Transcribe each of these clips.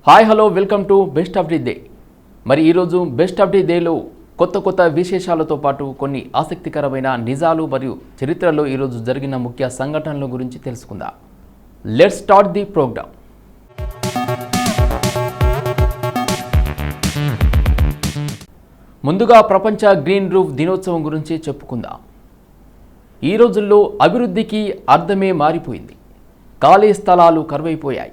Hi hello welcome to best of the day. మరి ఈరోజు best of the డేలో కొత్త విశేషాలతో పాటు కొన్ని ఆసక్తికరమైన నిజాలు మరియు చరిత్రలో ఈరోజు జరిగిన ముఖ్య సంఘటనల గురించి తెలుసుకుందాం. Let's start the program. ముందుగా ప్రపంచ గ్రీన్ రూఫ్ దినోత్సవం గురించి చెప్పుకుందాం. ఈ రోజుల్లో అభివృద్ధికి అర్థమే మారిపోయింది. ఖాళీ స్థలాలు కరువైపోయాయి.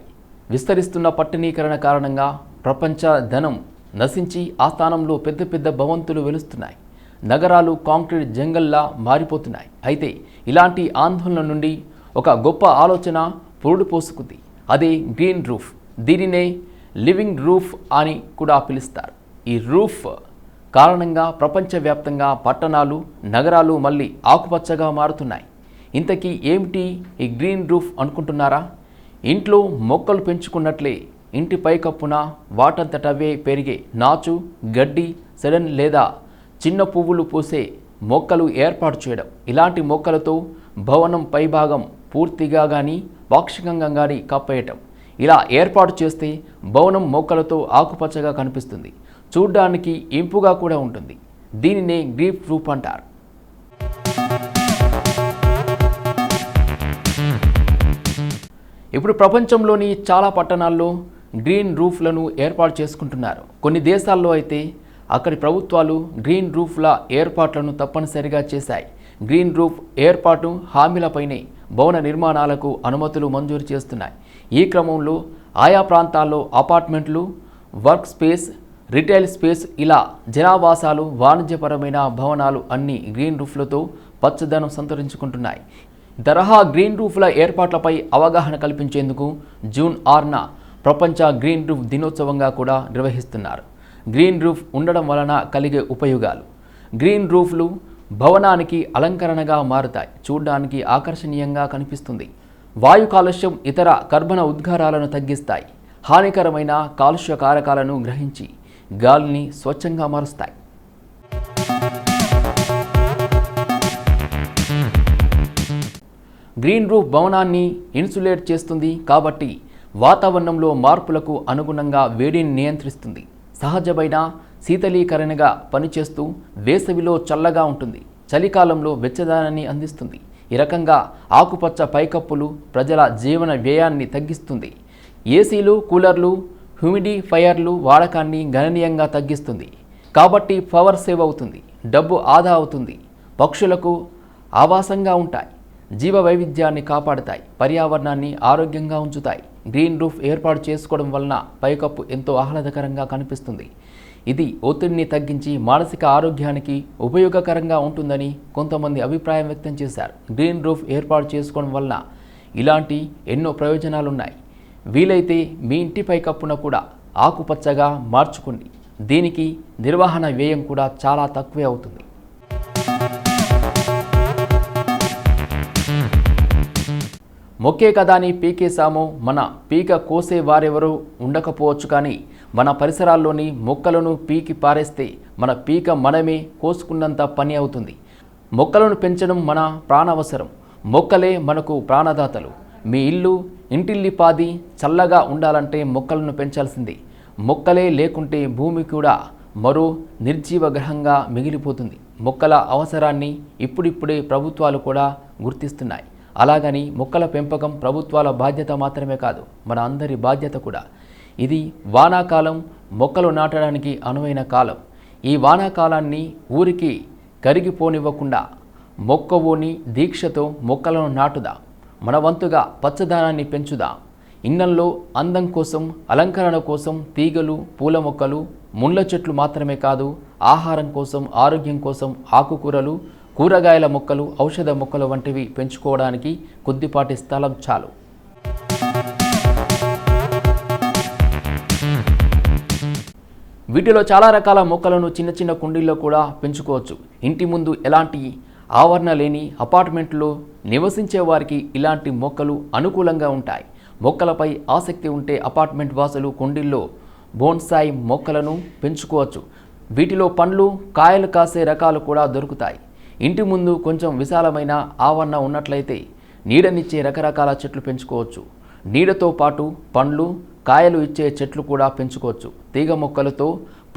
విస్తరిస్తున్న పట్టణీకరణ కారణంగా ప్రపంచ ధనం నశించి ఆ స్థానంలో పెద్ద భవంతులు వెలుస్తున్నాయి. నగరాలు కాంక్రీట్ జంగల్లా మారిపోతున్నాయి. అయితే ఇలాంటి ఆందోళన నుండి ఒక గొప్ప ఆలోచన పురుడు పోసుకుంది. అదే గ్రీన్ రూఫ్. దీనినే లివింగ్ రూఫ్ అని కూడా పిలుస్తారు. ఈ రూఫ్ కారణంగా ప్రపంచవ్యాప్తంగా పట్టణాలు, నగరాలు మళ్ళీ ఆకుపచ్చగా మారుతున్నాయి. ఇంతకీ ఏమిటి ఈ గ్రీన్ రూఫ్ అనుకుంటున్నారా? ఇంట్లో మొక్కలు పెంచుకున్నట్లే ఇంటి పైకప్పున వాటంతటవే పెరిగే నాచు, గడ్డి, సెడన్ లేదా చిన్న పువ్వులు పూసే మొక్కలు ఏర్పాటు చేయడం. ఇలాంటి మొక్కలతో భవనం పైభాగం పూర్తిగా కానీ పాక్షికంగా కానీ కప్పేయటం. ఇలా ఏర్పాటు చేస్తే భవనం మొక్కలతో ఆకుపచ్చగా కనిపిస్తుంది. చూడ్డానికి ఇంపుగా కూడా ఉంటుంది. దీనినే గ్రీన్ రూఫ్ అంటారు. ఇప్పుడు ప్రపంచంలోని చాలా పట్టణాల్లో గ్రీన్ రూఫ్లను ఏర్పాటు చేసుకుంటున్నారు. కొన్ని దేశాల్లో అయితే అక్కడి ప్రభుత్వాలు గ్రీన్ రూఫ్ల ఏర్పాట్లను తప్పనిసరిగా చేశాయి. గ్రీన్ రూఫ్ ఏర్పాటు హామీలపైనే భవన నిర్మాణాలకు అనుమతులు మంజూరు చేస్తున్నాయి. ఈ క్రమంలో ఆయా ప్రాంతాల్లో అపార్ట్మెంట్లు, వర్క్ స్పేస్, రిటైల్ స్పేస్ ఇలా జనావాసాలు, వాణిజ్యపరమైన భవనాలు అన్ని గ్రీన్ రూఫ్లతో పచ్చదనం సంతరించుకుంటున్నాయి. తరహా గ్రీన్ రూఫ్ల ఏర్పాట్లపై అవగాహన కల్పించేందుకు జూన్ 6న ప్రపంచ గ్రీన్ రూఫ్ దినోత్సవంగా కూడా నిర్వహిస్తున్నారు. గ్రీన్ రూఫ్ ఉండడం వలన కలిగే ఉపయోగాలు. గ్రీన్ రూఫ్లు భవనానికి అలంకరణగా మారుతాయి. చూడడానికి ఆకర్షణీయంగా కనిపిస్తుంది. వాయు కాలుష్యం, ఇతర కర్బన ఉద్గారాలను తగ్గిస్తాయి. హానికరమైన కాలుష్య కారకాలను గ్రహించి గాలిని స్వచ్ఛంగా మారుస్తాయి. గ్రీన్ రూఫ్ భవనాన్ని ఇన్సులేట్ చేస్తుంది కాబట్టి వాతావరణంలో మార్పులకు అనుగుణంగా వేడిని నియంత్రిస్తుంది. సహజమైన శీతలీకరణగా పనిచేస్తూ వేసవిలో చల్లగా ఉంటుంది. చలికాలంలో వెచ్చదనాన్ని అందిస్తుంది. ఈ రకంగా ఆకుపచ్చ పైకప్పులు ప్రజల జీవన వ్యయాన్ని తగ్గిస్తుంది. ఏసీలు, కూలర్లు, హ్యూమిడిఫైయర్లు వాడకాన్ని గణనీయంగా తగ్గిస్తుంది. కాబట్టి పవర్ సేవ్ అవుతుంది, డబ్బు ఆదా అవుతుంది. పక్షులకు ఆవాసంగా ఉంటాయి, జీవ వైవిధ్యాన్ని కాపాడుతాయి, పర్యావరణాన్ని ఆరోగ్యంగా ఉంచుతాయి. గ్రీన్ రూఫ్ ఏర్పాటు చేసుకోవడం వలన పైకప్పు ఎంతో ఆహ్లాదకరంగా కనిపిస్తుంది. ఇది ఒత్తిడిని తగ్గించి మానసిక ఆరోగ్యానికి ఉపయోగకరంగా ఉంటుందని కొంతమంది అభిప్రాయం వ్యక్తం చేశారు. గ్రీన్ రూఫ్ ఏర్పాటు చేసుకోవడం వలన ఇలాంటి ఎన్నో ప్రయోజనాలున్నాయి. వీలైతే మీ ఇంటి పైకప్పున కూడా ఆకుపచ్చగా మార్చుకోండి. దీనికి నిర్వహణ వ్యయం కూడా చాలా తక్కువే అవుతుంది. మొక్కే కదా అని పీకేసామో మన పీక కోసే వారెవరూ ఉండకపోవచ్చు, కానీ మన పరిసరాల్లోని మొక్కలను పీకి పారేస్తే మన పీక మనమే కోసుకున్నంత పని అవుతుంది. మొక్కలను పెంచడం మన ప్రాణావసరం. మొక్కలే మనకు ప్రాణదాతలు. మీ ఇల్లు, ఇంటిల్లిపాది చల్లగా ఉండాలంటే మొక్కలను పెంచాల్సిందే. మొక్కలే లేకుంటే భూమి కూడా మరో నిర్జీవ గ్రహంగా మిగిలిపోతుంది. మొక్కల అవసరాన్ని ఇప్పుడిప్పుడే ప్రభుత్వాలు కూడా గుర్తిస్తున్నాయి. అలాగని మొక్కల పెంపకం ప్రభుత్వాల బాధ్యత మాత్రమే కాదు, మన అందరి బాధ్యత కూడా. ఇది వానాకాలం, మొక్కలు నాటడానికి అనువైన కాలం. ఈ వానాకాలాన్ని ఊరికి కరిగిపోనివ్వకుండా మొక్కవోని దీక్షతో మొక్కలను నాటుదాం. మన వంతుగా పచ్చదనాన్ని పెంచుదాం. ఇళ్లల్లో అందం కోసం, అలంకరణ కోసం తీగలు, పూల మొక్కలు, ముళ్ళ చెట్లు మాత్రమే కాదు, ఆహారం కోసం, ఆరోగ్యం కోసం ఆకుకూరలు, కూరగాయల మొక్కలు, ఔషధ మొక్కలు వంటివి పెంచుకోవడానికి కొద్దిపాటి స్థలం చాలు. వీటిలో చాలా రకాల మొక్కలను చిన్న కుండీల్లో కూడా పెంచుకోవచ్చు. ఇంటి ముందు ఎలాంటి ఆవరణ లేని అపార్ట్మెంట్లో నివసించే వారికి ఇలాంటి మొక్కలు అనుకూలంగా ఉంటాయి. మొక్కలపై ఆసక్తి ఉంటే అపార్ట్మెంట్ వాసులు కుండీల్లో బోన్సాయి మొక్కలను పెంచుకోవచ్చు. వీటిలో పండ్లు, కాయలు కాసే రకాలు కూడా దొరుకుతాయి. ఇంటి ముందు కొంచెం విశాలమైన ఆవరణ ఉన్నట్లయితే నీడనిచ్చే రకరకాల చెట్లు పెంచుకోవచ్చు. నీడతో పాటు పండ్లు, కాయలు ఇచ్చే చెట్లు కూడా పెంచుకోవచ్చు. తీగ మొక్కలతో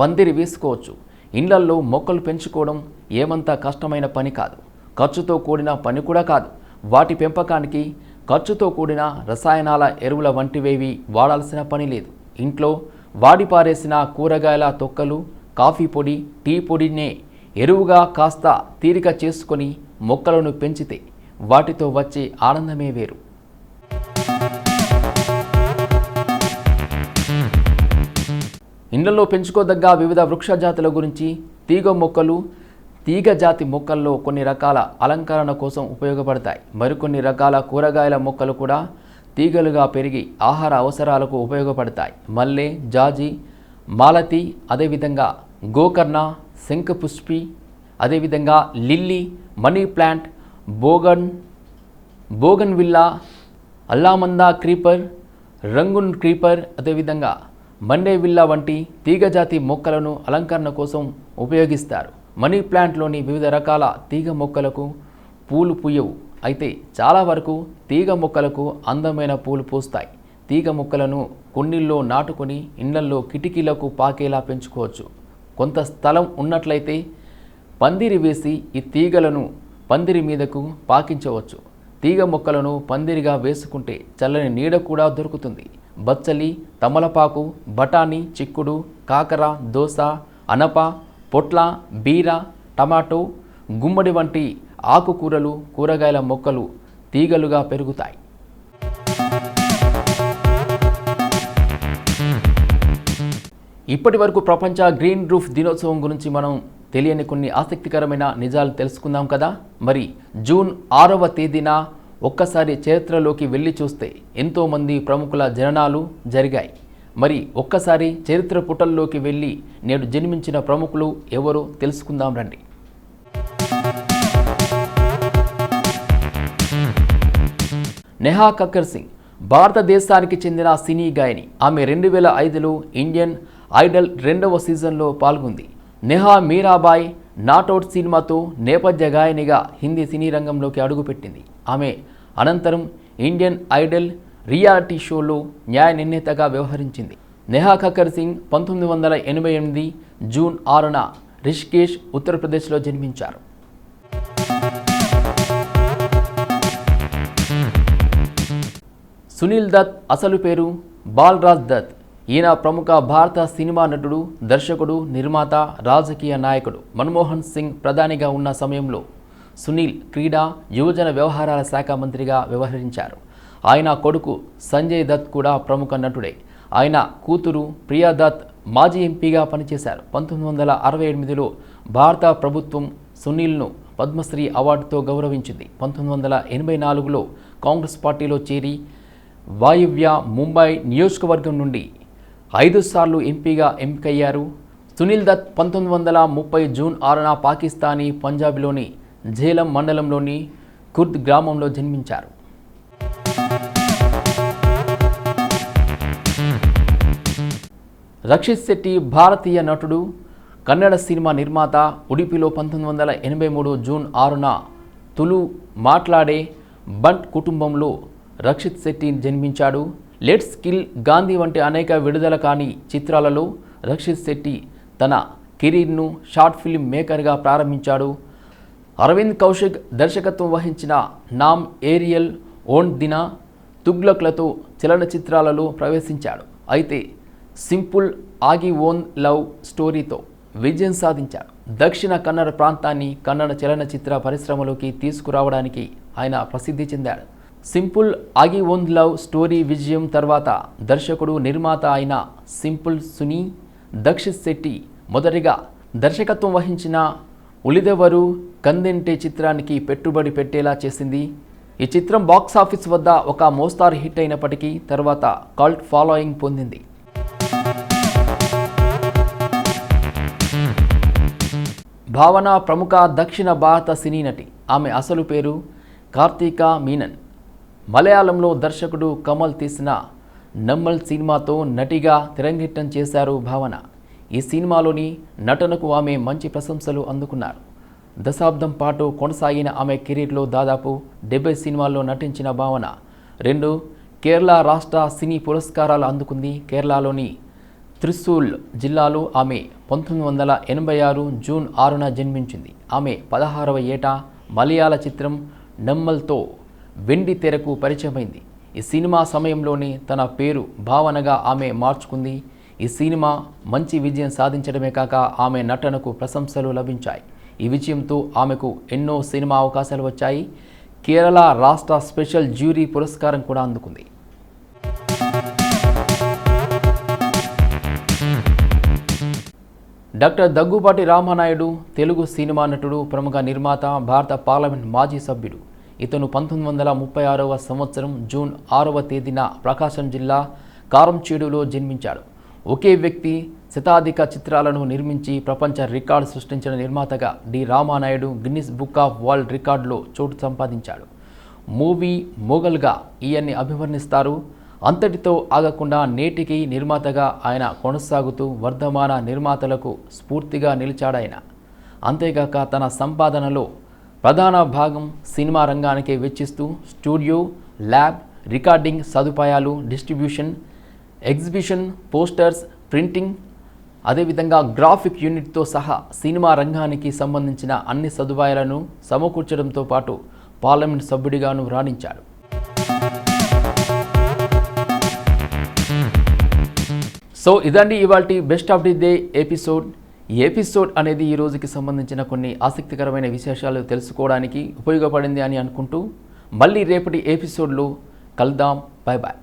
పందిరి వేసుకోవచ్చు. ఇళ్లల్లో మొక్కలు పెంచుకోవడం ఏమంత కష్టమైన పని కాదు, ఖర్చుతో కూడిన పని కూడా కాదు. వాటి పెంపకానికి ఖర్చుతో కూడిన రసాయనాల ఎరువుల వంటివేవి వాడాల్సిన పని లేదు. ఇంట్లో వాడి పారేసిన కూరగాయల తొక్కలు, కాఫీ పొడి, టీ పొడినే ఎరువుగా కాస్త తీరిక చేసుకొని మొక్కలను పెంచితే వాటితో వచ్చే ఆనందమే వేరు. ఇండ్లలో పెంచుకోదగ్గ వివిధ వృక్ష జాతుల గురించి. తీగ మొక్కలు తీగ జాతి మొక్కల్లో కొన్ని రకాల అలంకరణ కోసం ఉపయోగపడతాయి. మరికొన్ని రకాల కూరగాయల మొక్కలు కూడా తీగలుగా పెరిగి ఆహార అవసరాలకు ఉపయోగపడతాయి. మల్లె, జాజి, మాలతి, అదేవిధంగా గోకర్ణ, శంఖపుష్పి, అదేవిధంగా lily, money plant, bougainvillea, allamanda creeper, Rangoon creeper, అదేవిధంగా మండేవిల్లా వంటి తీగజాతి మొక్కలను అలంకరణ కోసం ఉపయోగిస్తారు. మనీ ప్లాంట్లోని వివిధ రకాల తీగ మొక్కలకు పూలు పూయవు. అయితే చాలా వరకు తీగ మొక్కలకు అందమైన పూలు పూస్తాయి. తీగ మొక్కలను కుండీల్లో నాటుకొని ఇళ్లల్లో కిటికీలకు పాకేలా పెంచుకోవచ్చు. కొంత స్థలం ఉన్నట్లయితే పందిరి వేసి ఈ తీగలను పందిరి మీదకు పాకించవచ్చు. తీగ మొక్కలను పందిరిగా వేసుకుంటే చల్లని నీడ కూడా దొరుకుతుంది. బచ్చలి, తమలపాకు, బఠానీ, చిక్కుడు, కాకర, దోస, అనప, పొట్ల, బీర, టమాటో, గుమ్మడి వంటి ఆకుకూరలు, కూరగాయల మొక్కలు తీగలుగా పెరుగుతాయి. ఇప్పటి వరకు ప్రపంచ గ్రీన్ రూఫ్ దినోత్సవం గురించి మనం తెలియని కొన్ని ఆసక్తికరమైన నిజాలు తెలుసుకుందాం కదా. మరి జూన్ 6వ తేదీన ఒక్కసారి చరిత్రలోకి వెళ్ళి చూస్తే ఎంతోమంది ప్రముఖుల జననాలు జరిగాయి. మరి ఒక్కసారి చరిత్ర పుటల్లోకి వెళ్ళి నేడు జన్మించిన ప్రముఖులు ఎవరో తెలుసుకుందాం రండి. నేహా కక్కర్ సింగ్ భారతదేశానికి చెందిన సినీ గాయని. ఆమె 2005లో ఇండియన్ ఐడల్ 2వ సీజన్లో పాల్గొంది. నేహా మీరాబాయ్ నాట్అవుట్ సినిమాతో నేపథ్య గాయనిగా హిందీ సినీ రంగంలోకి అడుగుపెట్టింది. ఆమె అనంతరం ఇండియన్ ఐడల్ రియాలిటీ షోలో న్యాయ నిర్ణేతగా వ్యవహరించింది. నేహా కక్కర్ సింగ్ 1988 జూన్ 6న రిషికేష్, ఉత్తరప్రదేశ్లో జన్మించారు. సునీల్ దత్ అసలు పేరు బాలరాజ్ దత్. ఈయన ప్రముఖ భారత సినిమా నటుడు, దర్శకుడు, నిర్మాత, రాజకీయ నాయకుడు. మన్మోహన్ సింగ్ ప్రధానిగా ఉన్న సమయంలో సునీల్ క్రీడా, యువజన వ్యవహారాల శాఖ మంత్రిగా వ్యవహరించారు. ఆయన కొడుకు సంజయ్ దత్ కూడా ప్రముఖ నటుడే. ఆయన కూతురు ప్రియా దత్ మాజీ ఎంపీగా పనిచేశారు. 1968లో భారత ప్రభుత్వం సునీల్ను పద్మశ్రీ అవార్డుతో గౌరవించింది. 1984లో కాంగ్రెస్ పార్టీలో చేరి వాయువ్య ముంబై నియోజకవర్గం నుండి 5 సార్లు ఎంపీగా ఎంపికయ్యారు. సునీల్ దత్ 1930 జూన్ 6న పాకిస్తానీ పంజాబ్లోని ఝేలం మండలంలోని కుర్ద్ గ్రామంలో జన్మించారు. రక్షిత్ శెట్టి భారతీయ నటుడు, కన్నడ సినిమా నిర్మాత. ఉడిపిలో 1983 జూన్ 6న తులు మాట్లాడే బంట్ కుటుంబంలో రక్షిత్ శెట్టి జన్మించాడు. లెట్స్ కిల్ గాంధీ వంటి అనేక విడుదల కాని చిత్రాలలో రక్షిత్ శెట్టి తన కెరీర్ను షార్ట్ ఫిల్మ్ మేకర్గా ప్రారంభించాడు. అరవింద్ కౌశిక్ దర్శకత్వం వహించిన నామ్, ఏరియల్, ఓన్ దినా, తుగ్లక్లతో చలనచిత్రాలలో ప్రవేశించాడు. అయితే సింపుల్ ఆగి ఓన్ లవ్ స్టోరీతో విజయం సాధించాడు. దక్షిణ కన్నడ ప్రాంతాన్ని కన్నడ చలనచిత్ర పరిశ్రమలోకి తీసుకురావడానికి ఆయన ప్రసిద్ధి చెందాడు. సింపుల్ ఆగి ఓన్ లవ్ స్టోరీ విజయం తర్వాత దర్శకుడు, నిర్మాత అయిన సింపుల్ సునీ దక్షిత్ శెట్టి మొదటిగా దర్శకత్వం వహించిన ఉలిదెవరు కందెంటే చిత్రానికి పెట్టుబడి పెట్టేలా చేసింది. ఈ చిత్రం బాక్సాఫీస్ వద్ద ఒక మోస్తారు హిట్ అయినప్పటికీ తర్వాత కల్ట్ ఫాలోయింగ్ పొందింది. భావన ప్రముఖ దక్షిణ భారత సినీ నటి. ఆమె అసలు పేరు కార్తీకా మీనన్. మలయాళంలో దర్శకుడు కమల్ తీసిన నమ్మల్ సినిమాతో నటిగా తెరంగేట్రం చేశారు భావన. ఈ సినిమాలోని నటనకు ఆమె మంచి ప్రశంసలు అందుకున్నారు. దశాబ్దం పాటు కొనసాగిన ఆమె కెరీర్లో దాదాపు 70 సినిమాల్లో నటించిన భావన 2 కేరళ రాష్ట్ర సినీ పురస్కారాలు అందుకుంది. కేరళలోని త్రిశూల్ జిల్లాలో ఆమె 1986 జూన్ 6న జన్మించింది. ఆమె 16వ ఏట మలయాళ చిత్రం నెమ్మల్తో వెండి తెరకు పరిచయమైంది. ఈ సినిమా సమయంలోనే తన పేరు భావనగా ఆమె మార్చుకుంది. ఈ సినిమా మంచి విజయం సాధించడమే కాక ఆమె నటనకు ప్రశంసలు లభించాయి. ఈ విజయంతో ఆమెకు ఎన్నో సినిమా అవకాశాలు వచ్చాయి. కేరళ రాష్ట్ర స్పెషల్ జ్యూరీ పురస్కారం కూడా అందుకుంది. డాక్టర్ దగ్గుబాటి రామానాయుడు తెలుగు సినిమా నటుడు, ప్రముఖ నిర్మాత, భారత పార్లమెంట్ మాజీ సభ్యుడు. ఇతను 1936వ సంవత్సరం జూన్ 6వ తేదీన ప్రకాశం జిల్లా కారంచేడులో జన్మించాడు. ఒకే వ్యక్తి శతాధిక చిత్రాలను నిర్మించి ప్రపంచ రికార్డు సృష్టించిన నిర్మాతగా D Ramanaidu Guinness book of world రికార్డులో చోటు సంపాదించాడు. మూవీ మొగల్గా ఈయన్ని అభివర్ణిస్తారు. అంతటితో ఆగకుండా నేటికి నిర్మాతగా ఆయన కొనసాగుతూ వర్ధమాన నిర్మాతలకు స్ఫూర్తిగా నిలిచాడాయన. అంతేగాక తన సంపాదనలో ప్రధాన భాగం సినిమా రంగానికే వెచ్చిస్తూ స్టూడియో, ల్యాబ్, రికార్డింగ్ సదుపాయాలు, డిస్ట్రిబ్యూషన్, ఎగ్జిబిషన్, పోస్టర్స్, ప్రింటింగ్, అదేవిధంగా గ్రాఫిక్ యూనిట్తో సహా సినిమా రంగానికి సంబంధించిన అన్ని సదుపాయాలను సమకూర్చడంతో పాటు పార్లమెంట్ సభ్యుడిగాను రాణించాడు. సో ఇదండి ఇవాల్టి best of the day episode. ఈ ఎపిసోడ్ అనేది ఈ రోజుకి సంబంధించిన కొన్ని ఆసక్తికరమైన విశేషాలు తెలుసుకోవడానికి ఉపయోగపడింది అని అనుకుంటూ మళ్ళీ రేపటి ఎపిసోడ్లో కలుద్దాం. Bye bye.